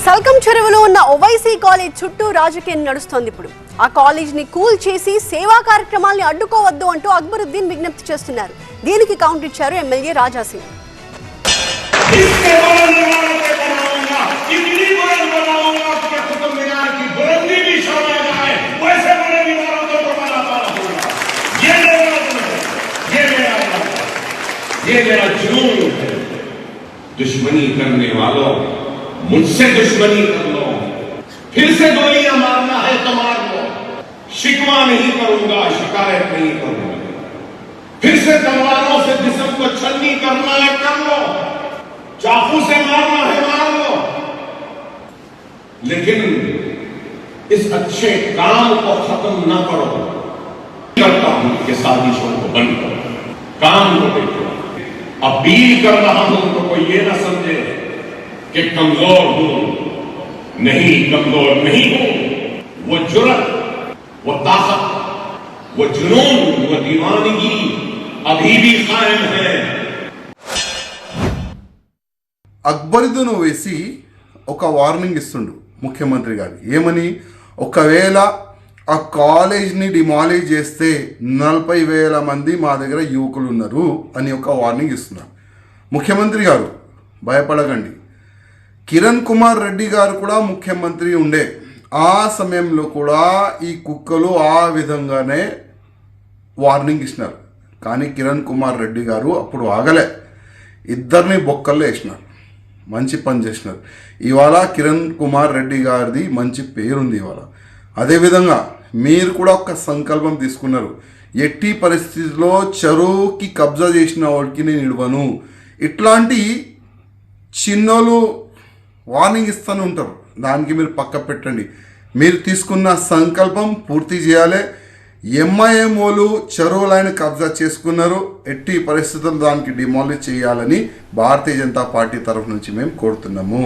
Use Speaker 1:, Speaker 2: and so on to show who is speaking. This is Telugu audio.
Speaker 1: సల్కం చెరువులో ఉన్న ఓవైసీ కాలేజ్ చుట్టూ రాజకీయం నడుస్తోంది. ఇప్పుడు ఆ కాలేజ్ ని కూల్ చేసి సేవా కార్యక్రమాల్ని అడ్డుకోవద్దు అంటూ అక్బరుద్దీన్ విజ్ఞప్తి చేస్తున్నారు. దీనికి కౌంటర్ ఇచ్చారు ఎమ్మెల్యే రాజాసింగ్.
Speaker 2: दुश्मनी करने वालों, मुझसे दुश्मनी कर लो, फिर से गोलियां मारना है तो मार लो, शिकवा नहीं करूंगा, शिकायत नहीं करूंगा, फिर से तलवारों से जिस्म को छन्नी करना है कर लो, चाकू से मारना है मार लो, लेकिन इस अच्छे काम को खत्म न करो। करता हूं कि साजिशों को बंद करो, काम को देखो। अपील कर रहा हूं तो कोई ये ना समझे कि कमजोर हूं, नहीं कमजोर नहीं हूं। वो जुर्रत, वो ताकत, वो जुनून, वो दीवानगी अभी भी कायम है।
Speaker 3: అక్బరుద్దీన్ ఓవైసీ ఒక వార్నింగ్ ఇస్తుండు ముఖ్యమంత్రి గారు. ఏమని? ఒకవేళ ఆ కాలేజ్ని డిమాలిష్ చేస్తే 40,000 మంది మా దగ్గర యువకులు ఉన్నారు అని ఒక వార్నింగ్ ఇస్తున్నారు. ముఖ్యమంత్రి గారు భయపడకండి. కిరణ్ కుమార్ రెడ్డి గారు కూడా ముఖ్యమంత్రి ఉండే ఆ సమయంలో కూడా ఈ కుక్కలు ఆ విధంగానే వార్నింగ్ ఇచ్చినారు. కానీ కిరణ్ కుమార్ రెడ్డి గారు అప్పుడు ఆగలే, ఇద్దరిని బొక్కల్లో వేసినారు. మంచి పని చేసినారు. ఇవాళ కిరణ్ కుమార్ రెడ్డి గారిది మంచి పేరుంది ఇవాళ. అదేవిధంగా మీరు కూడా ఒక సంకల్పం తీసుకున్నారు, ఎట్టి పరిస్థితుల్లో చెరువుకి కబ్జా చేసిన వాడికి నేను ఇవ్వను. ఇట్లాంటి చిన్నోళ్ళు వార్నింగ్ ఇస్తూనే ఉంటారు. దానికి మీరు పక్క పెట్టండి. మీరు తీసుకున్న సంకల్పం పూర్తి చేయాలి. ఎంఐఎం వాళ్ళు చెరువులైన కబ్జా చేసుకున్నారు. ఎట్టి పరిస్థితుల్లో దానికి డిమాలిష్ చేయాలని భారతీయ జనతా పార్టీ తరఫు నుంచి మేము కోరుతున్నాము.